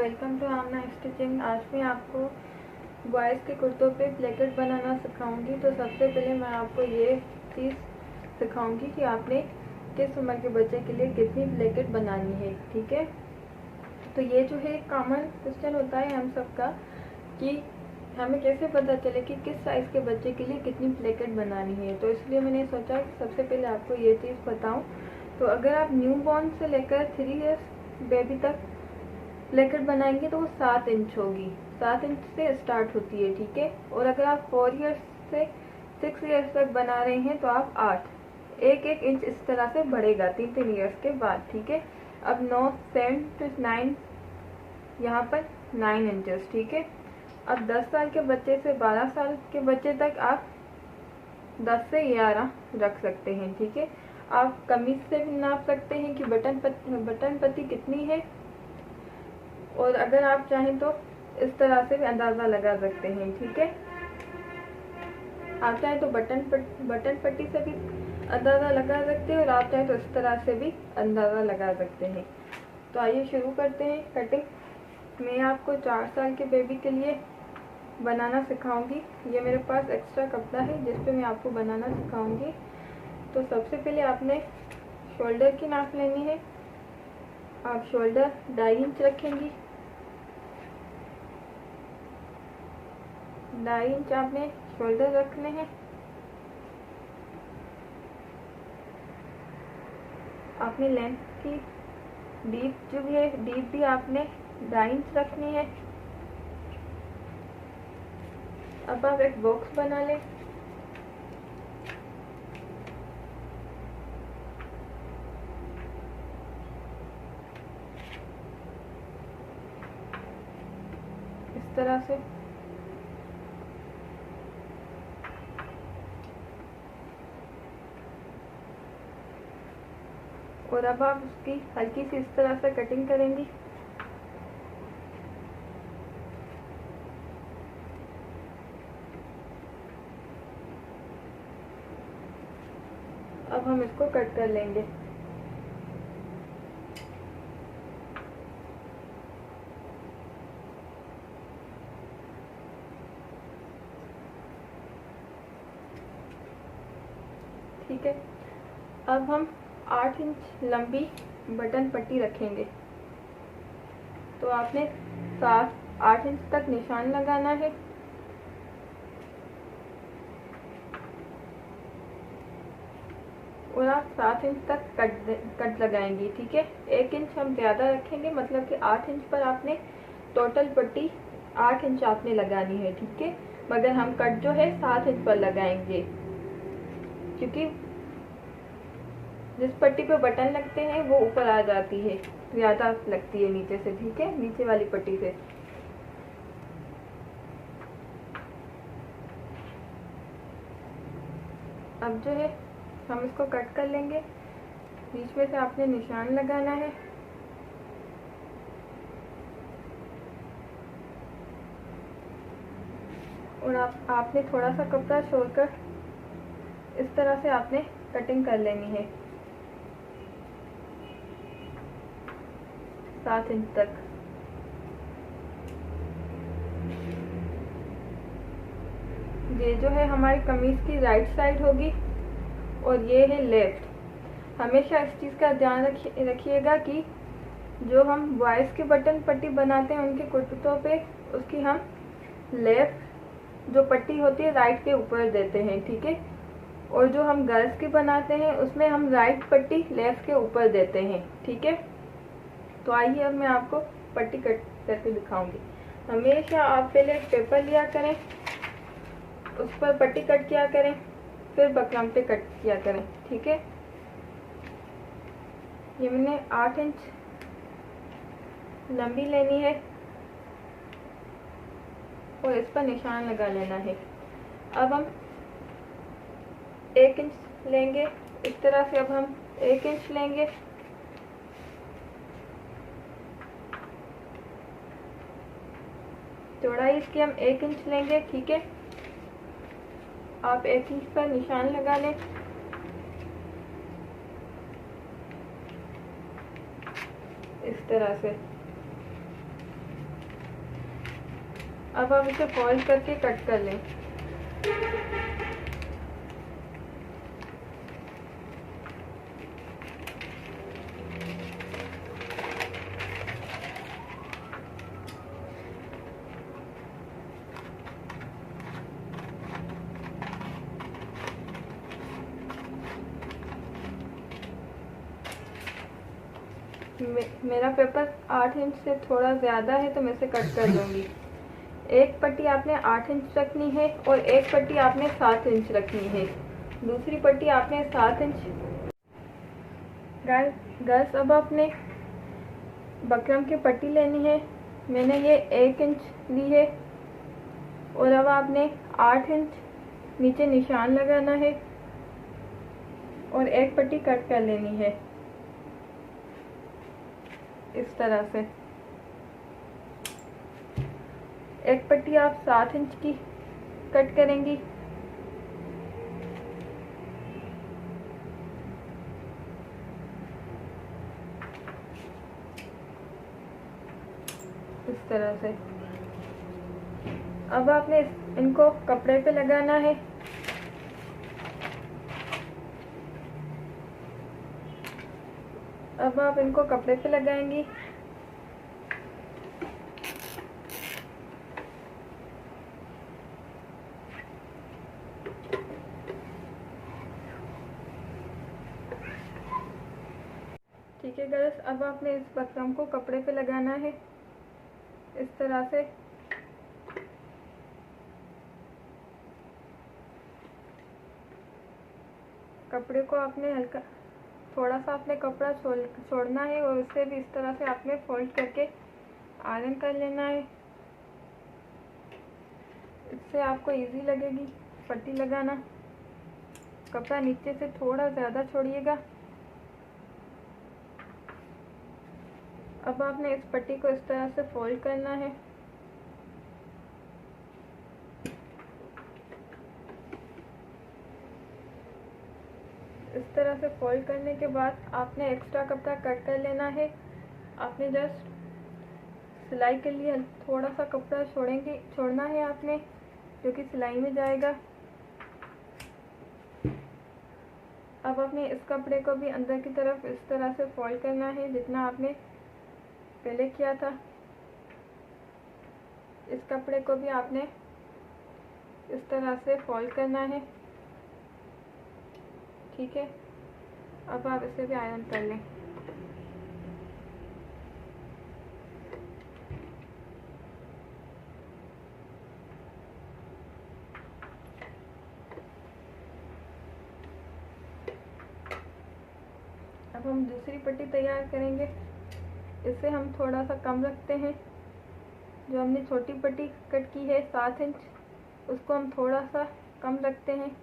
Welcome to Amna stitching. आज मैं आपको बॉयज़ के कुर्तों पे प्लेकेट बनाना सिखाऊंगी। तो सबसे पहले मैं आपको ये चीज़ सिखाऊंगी कि आपने किस उम्र के बच्चे के लिए कितनी प्लेकेट बनानी है। ठीक है, तो ये जो है कॉमन क्वेश्चन होता है हम सबका कि हमें कैसे पता चले कि किस साइज़ के बच्चे के लिए कितनी प्लेकेट बनानी है। तो इसलिए मैंने सोचा कि सबसे पहले आपको ये चीज़ बताऊं। तो अगर आप न्यू बॉर्न से लेकर 3 इयर्स बेबी तक प्लेकेट बनाएंगे तो वो 7 इंच होगी। 7 इंच से स्टार्ट होती है। ठीक है, और अगर आप 4 इयर्स से 6 इयर्स तक बना रहे हैं तो आप 1 इंच इस तरह से बढ़ेगा 3 इयर्स के बाद। ठीक है, अब 9, 7 to 9 यहाँ पर 9 इंचेस। ठीक है, अब 10 साल के बच्चे से 12 साल के बच्चे तक आप 10 से 11 रख सकते हैं। ठीक है, आप कमीज से भी नाप सकते हैं कि बटन पट्टी कितनी है, और अगर आप चाहें तो इस तरह से भी अंदाज़ा लगा सकते हैं। ठीक है, आप चाहें तो बटन पट्टी से भी अंदाज़ा लगा सकते हैं, और आप चाहें तो इस तरह से भी अंदाज़ा लगा सकते हैं। तो आइए शुरू करते हैं कटिंग। मैं आपको 4 साल के बेबी के लिए बनाना सिखाऊंगी। ये मेरे पास एक्स्ट्रा कपड़ा है जिस पे मैं आपको बनाना सिखाऊंगी। तो सबसे पहले आपने शोल्डर की नाप लेनी है। आप शोल्डर 2.5 इंच रखेंगी। 2.5 इंच आपने शोल्डर रखने हैं। आपने लेंथ की डीप जो भी है, डीप भी आपने 2.5 इंच रखनी है। अब आप एक बॉक्स बना लें। इस तरह से और अब आप उसकी हल्की सी इस तरह से कटिंग करेंगी। अब हम इसको कट कर लेंगे। ठीक है, अब हम 8 इंच लंबी बटन पट्टी रखेंगे। तो आपने 8 इंच तक निशान लगाना है। और आप 7 इंच तक कट लगाएंगी। ठीक है, 1 इंच हम ज़्यादा रखेंगे, मतलब कि 8 इंच पर आपने टोटल पट्टी 8 इंच आपने लगानी है। ठीक है, मगर हम कट जो है 7 इंच पर लगाएंगे, क्योंकि जिस पट्टी पे बटन लगते हैं वो ऊपर आ जाती है, ज़्यादा लगती है नीचे से। ठीक है, नीचे वाली पट्टी से। अब जो है हम इसको कट कर लेंगे। बीच में से आपने निशान लगाना है। और आपने थोड़ा सा कपड़ा छोड़कर इस तरह से आपने कटिंग कर लेनी है 7 इंच तक। ये जो है हमारी कमीज की राइट साइड होगी और ये है लेफ्ट। हमेशा इस चीज़ का ध्यान रखिएगा कि जो हम बॉयज़ की बटन पट्टी बनाते हैं उनके कुर्तों पे, उसकी हम लेफ्ट जो पट्टी होती है राइट के ऊपर देते हैं। ठीक है, और जो हम गर्ल्स की बनाते हैं उसमें हम राइट पट्टी लेफ्ट के ऊपर देते हैं। ठीक है, तो आइए अब मैं आपको पट्टी कट करके दिखाऊंगी। हमेशा आप पहले एक पेपर लिया करें, उस पर पट्टी कट किया करें, फिर बकरम पे कट किया करें। ठीक है, ये मैंने 8 इंच लंबी लेनी है और इस पर निशान लगा लेना है। अब हम 1 इंच लेंगे इस तरह से। अब हम 1 इंच लेंगे। चौड़ाई इसकी हम 1 इंच लेंगे। ठीक है, आप 1 इंच पर निशान लगा लें। इस तरह से अब आप इसे फोल्ड करके कट कर लें। मेरा पेपर 8 इंच से थोड़ा ज़्यादा है तो मैं इसे कट कर लूँगी। एक पट्टी आपने 8 इंच रखनी है और एक पट्टी आपने 7 इंच रखनी है। दूसरी पट्टी आपने 7 इंच। गर्ल्स अब आपने बकरम की पट्टी लेनी है। मैंने ये 1 इंच ली है और अब आपने 8 इंच नीचे निशान लगाना है और एक पट्टी कट कर लेनी है इस तरह से। एक पट्टी आप 7 इंच की कट करेंगी इस तरह से। अब आपने इनको कपड़े पे लगाना है। अब आप इनको कपड़े पे लगाएंगी। ठीक है गर्ल्स, अब आपने इस बकरम को कपड़े पे लगाना है इस तरह से। कपड़े को आपने हल्का थोड़ा सा आपने कपड़ा छोड़ना है और उसे भी इस तरह से आपने फोल्ड करके आयरन कर लेना है। इससे आपको इजी लगेगी पट्टी लगाना। कपड़ा नीचे से थोड़ा ज़्यादा छोड़िएगा। अब आपने इस पट्टी को इस तरह से फोल्ड करना है। इस तरह से फोल्ड करने के बाद आपने एक्स्ट्रा कपड़ा कट कर लेना है। आपने जस्ट सिलाई के लिए थोड़ा सा कपड़ा छोड़ना है आपने, जो कि सिलाई में जाएगा। अब आपने इस कपड़े को भी अंदर की तरफ इस तरह से फोल्ड करना है जितना आपने पहले किया था। इस कपड़े को भी आपने इस तरह से फोल्ड करना है। ठीक है, अब आप इसे भी आयरन कर लें। अब हम दूसरी पट्टी तैयार करेंगे। इसे हम थोड़ा सा कम रखते हैं। जो हमने छोटी पट्टी कट की है 7 इंच, उसको हम थोड़ा सा कम रखते हैं।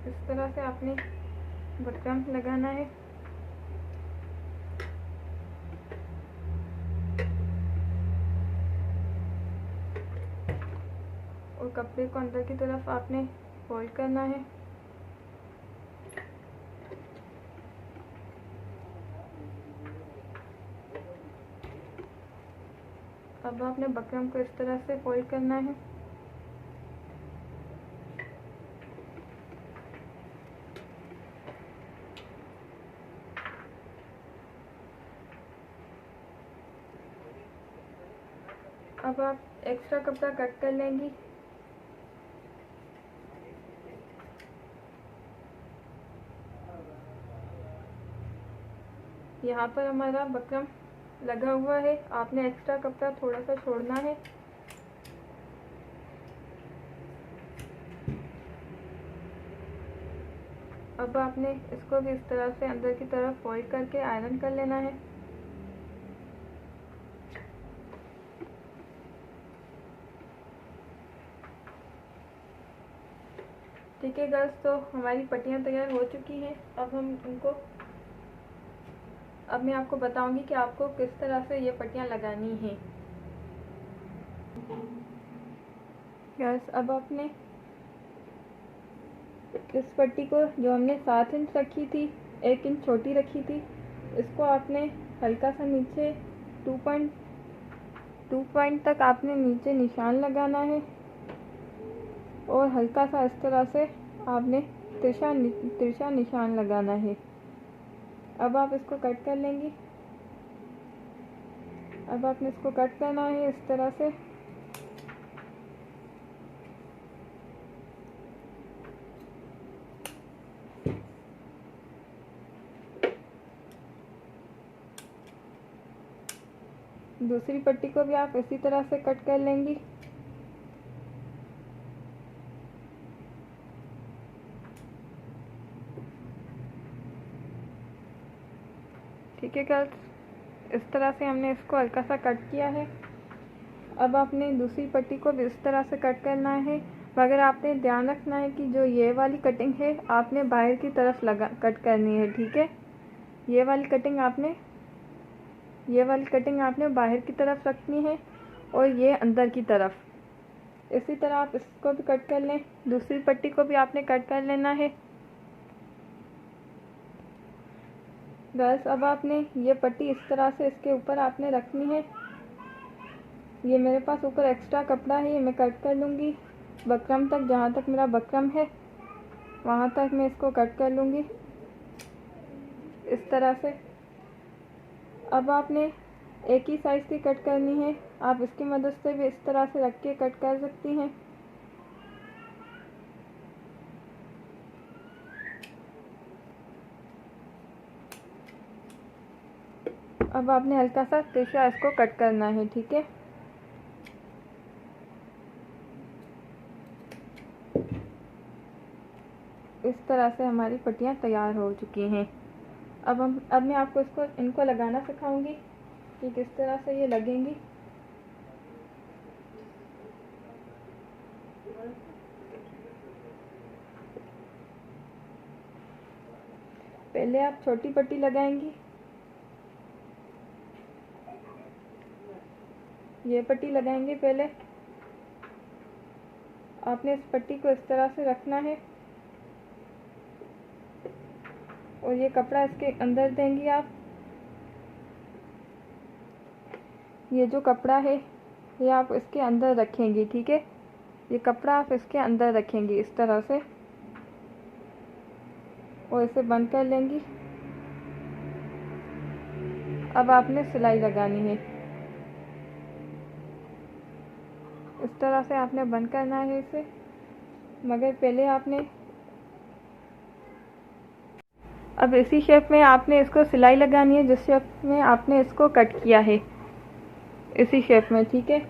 इस तरह से आपने बटन लगाना है। और कपड़े को अंदर की तरफ आपने फोल्ड करना है। अब आपने बकरम को इस तरह से फोल्ड करना है। अब आप एक्स्ट्रा कपड़ा कट कर लेंगी। यहाँ पर हमारा बकरम लगा हुआ है। आपने एक्स्ट्रा कपड़ा थोड़ा सा छोड़ना है। अब आपने इसको भी इस तरह से अंदर की तरफ फोल्ड करके आयरन कर लेना है। ठीक है गर्ल्स, तो हमारी पट्टियाँ तैयार हो चुकी हैं। अब मैं आपको बताऊंगी कि आपको किस तरह से ये पट्टियाँ लगानी हैं। बस अब आपने इस पट्टी को, जो हमने 7 इंच रखी थी, 1 इंच छोटी रखी थी, इसको आपने हल्का सा नीचे 2 पॉइंट तक आपने नीचे निशान लगाना है और हल्का सा इस तरह से आपने तिरछा निशान लगाना है। अब आप इसको कट कर लेंगी। अब आपने इसको कट करना है इस तरह से। दूसरी पट्टी को भी आप इसी तरह से कट कर लेंगी। ठीक है गर्ल्स, इस तरह से हमने इसको हल्का सा कट किया है। अब आपने दूसरी पट्टी को भी इस तरह से कट करना है, मगर आपने ध्यान रखना है कि जो ये वाली कटिंग है आपने बाहर की तरफ कट करनी है। ठीक है, ये वाली कटिंग आपने बाहर की तरफ रखनी है और ये अंदर की तरफ। इसी तरह आप इसको भी कट कर लें। दूसरी पट्टी को भी आपने कट कर लेना है। बस अब आपने ये पट्टी इस तरह से इसके ऊपर आपने रखनी है। ये मेरे पास ऊपर एक्स्ट्रा कपड़ा है, ये मैं कट कर लूँगी बकरम तक। जहाँ तक मेरा बकरम है वहाँ तक मैं इसको कट कर लूँगी इस तरह से। अब आपने एक ही साइज़ की कट करनी है। आप इसकी मदद से भी इस तरह से रख के कट कर सकती हैं। अब आपने हल्का सा तिरछा इसको कट करना है। ठीक है, इस तरह से हमारी पट्टियाँ तैयार हो चुकी हैं। अब मैं आपको इनको लगाना सिखाऊंगी कि किस तरह से ये लगेंगी। पहले आप छोटी पट्टी लगाएंगी। ये पट्टी लगाएंगे पहले। आपने इस पट्टी को इस तरह से रखना है और ये कपड़ा इसके अंदर देंगी आप। ये जो कपड़ा है ये आप इसके अंदर रखेंगी। ठीक है, ये कपड़ा आप इसके अंदर रखेंगी इस तरह से और इसे बंद कर लेंगी। अब आपने सिलाई लगानी है। इस तरह से आपने बंद करना है इसे, मगर पहले आपने अब इसी शेप में आपने इसको सिलाई लगानी है जिस शेप में आपने इसको कट किया है, इसी शेप में। ठीक है,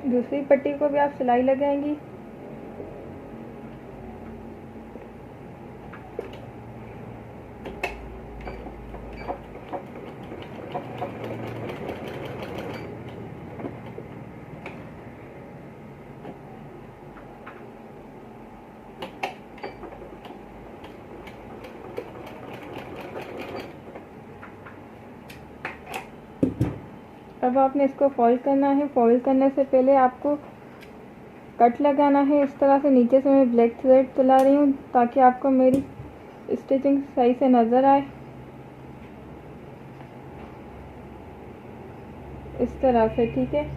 दूसरी पट्टी को भी आप सिलाई लगाएंगी। अब आपने इसको फोल्ड करना है। फोल्ड करने से पहले आपको कट लगाना है इस तरह से। नीचे से मैं ब्लैक थ्रेड चला रही हूँ ताकि आपको मेरी स्टिचिंग सही से नज़र आए, इस तरह से। ठीक है,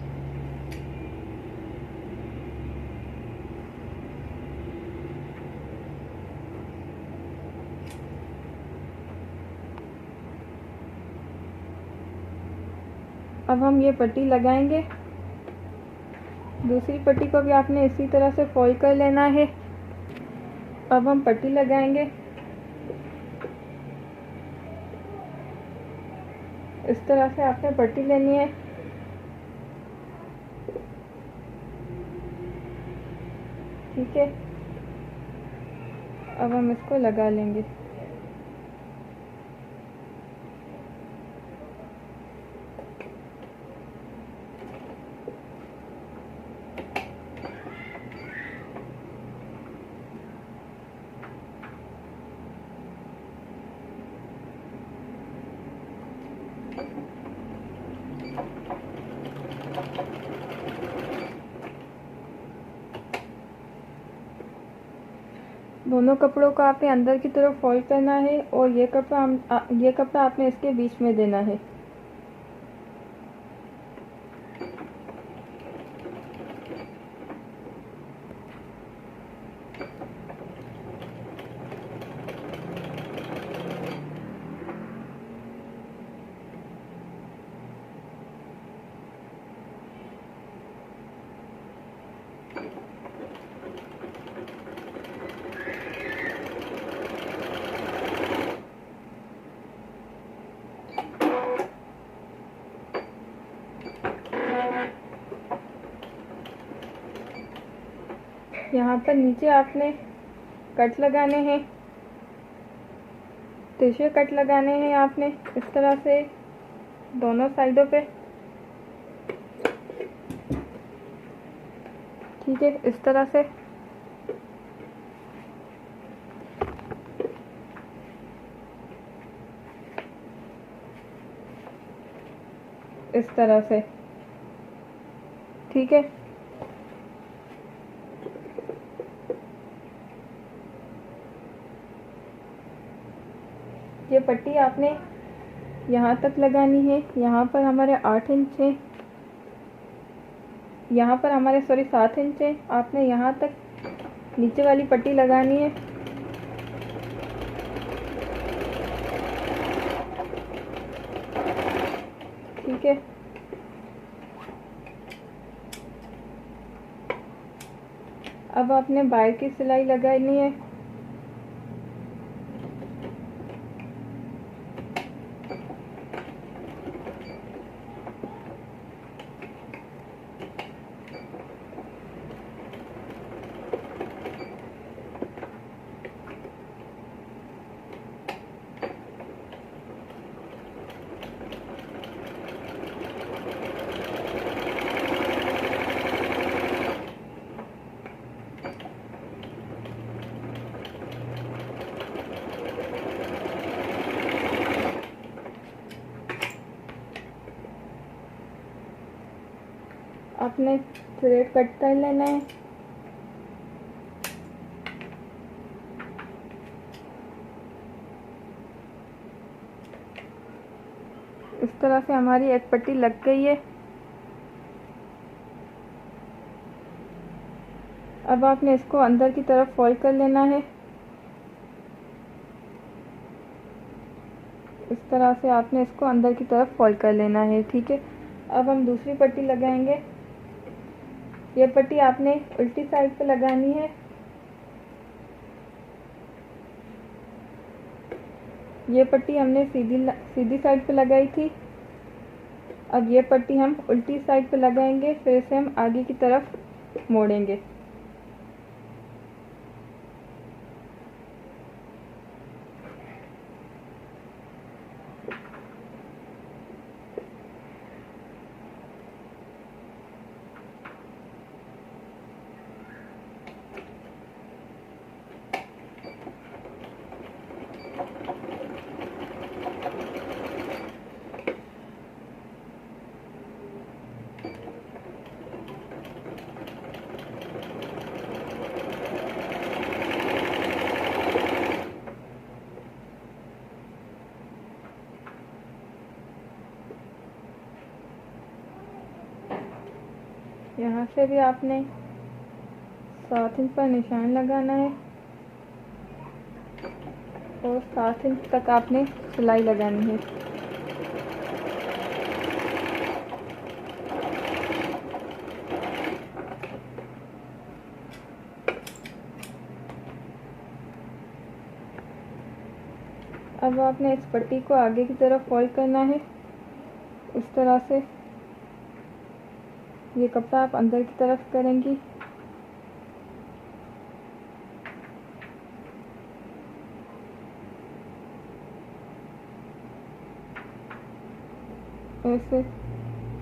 अब हम ये पट्टी लगाएंगे। दूसरी पट्टी को भी आपने इसी तरह से फोल्ड कर लेना है। अब हम पट्टी लगाएंगे। इस तरह से आपने पट्टी लेनी है। ठीक है, अब हम इसको लगा लेंगे। दोनों कपड़ों को आपने अंदर की तरफ फोल्ड करना है और ये कपड़ा आपने इसके बीच में देना है। यहाँ पर नीचे आपने कट लगाने हैं, तिरछे कट लगाने हैं आपने इस तरह से दोनों साइडों पे। ठीक है, इस तरह से। इस तरह से। ठीक है, ये पट्टी आपने यहाँ तक लगानी है। यहाँ पर हमारे 8 इंच है, यहाँ पर हमारे 7 इंच है। आपने यहाँ तक नीचे वाली पट्टी लगानी है। ठीक है, अब आपने बाहर की सिलाई लगानी है। आपने थ्रेड कट कर लेना है। इस तरह से हमारी एक पट्टी लग गई है। अब आपने इसको अंदर की तरफ फोल्ड कर लेना है। इस तरह से आपने इसको अंदर की तरफ फोल्ड कर लेना है। ठीक है, अब हम दूसरी पट्टी लगाएंगे। ये पट्टी आपने उल्टी साइड पे लगानी है। ये पट्टी हमने सीधी साइड पे लगाई थी। अब ये पट्टी हम उल्टी साइड पे लगाएंगे, फिर इसे हम आगे की तरफ मोड़ेंगे। यहाँ से भी आपने 7 इंच पर निशान लगाना है और 7 इंच तक आपने सिलाई लगानी है। अब आपने इस पट्टी को आगे की तरफ फोल्ड करना है इस तरह से। ये कपड़ा आप अंदर की तरफ करेंगी। ऐसे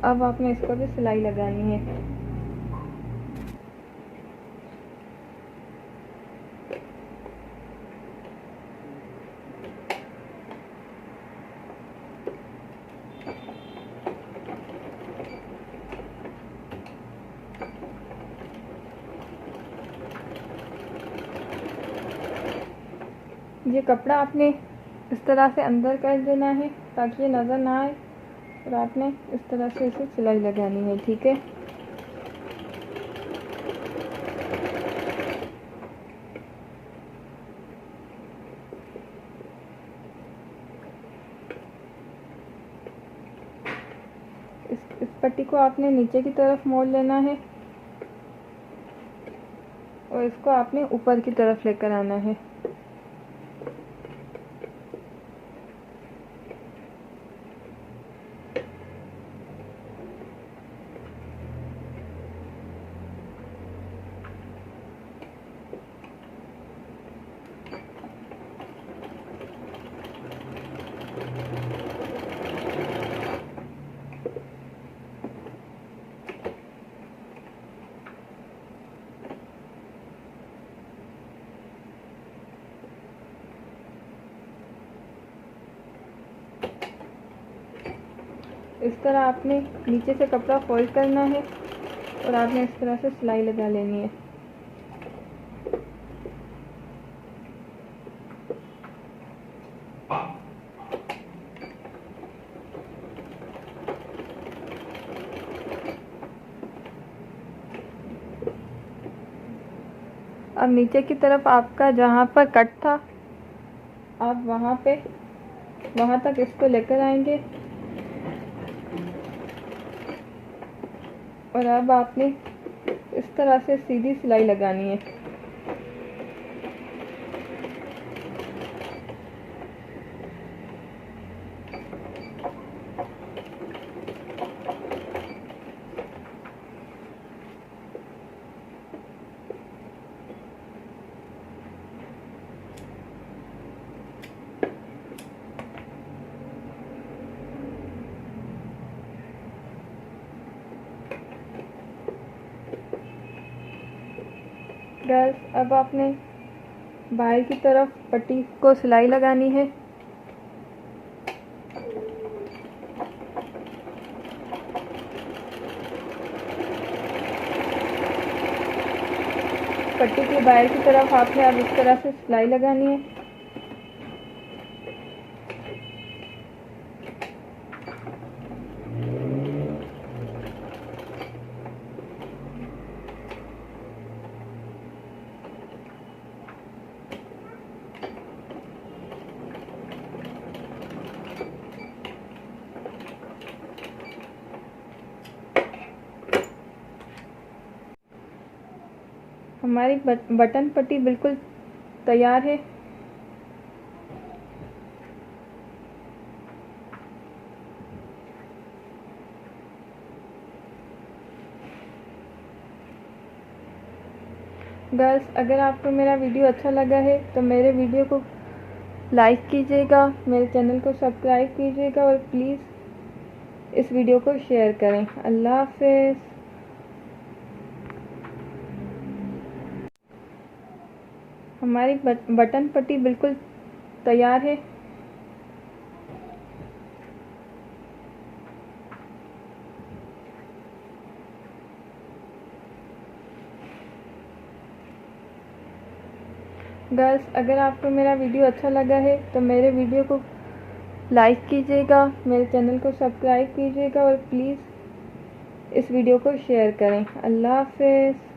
अब आपने इसको भी सिलाई लगानी है। ये कपड़ा आपने इस तरह से अंदर कर देना है ताकि ये नज़र ना आए, और आपने इस तरह से इसे सिलाई लगानी है। ठीक है, इस पट्टी को आपने नीचे की तरफ मोड़ लेना है और इसको आपने ऊपर की तरफ लेकर आना है। इस तरह आपने नीचे से कपड़ा फोल्ड करना है और आपने इस तरह से सिलाई लगा लेनी है। अब नीचे की तरफ आपका जहाँ पर कट था, आप वहाँ तक इसको लेकर आएंगे और अब आपने इस तरह से सीधी सिलाई लगानी है। गर्ल्स, अब आपने बाहर की तरफ पट्टी को सिलाई लगानी है। पट्टी के बाहर की तरफ आपने अब इस तरह से सिलाई लगानी है। हमारी बटन पट्टी बिल्कुल तैयार है। गर्ल्स, अगर आपको मेरा वीडियो अच्छा लगा है तो मेरे वीडियो को लाइक कीजिएगा, मेरे चैनल को सब्सक्राइब कीजिएगा और प्लीज़ इस वीडियो को शेयर करें। अल्लाह हाफ़िज़। हमारी बटन पट्टी बिल्कुल तैयार है। गर्ल्स, अगर आपको मेरा वीडियो अच्छा लगा है तो मेरे वीडियो को लाइक कीजिएगा, मेरे चैनल को सब्सक्राइब कीजिएगा और प्लीज़ इस वीडियो को शेयर करें। अल्लाह हाफ़िज़।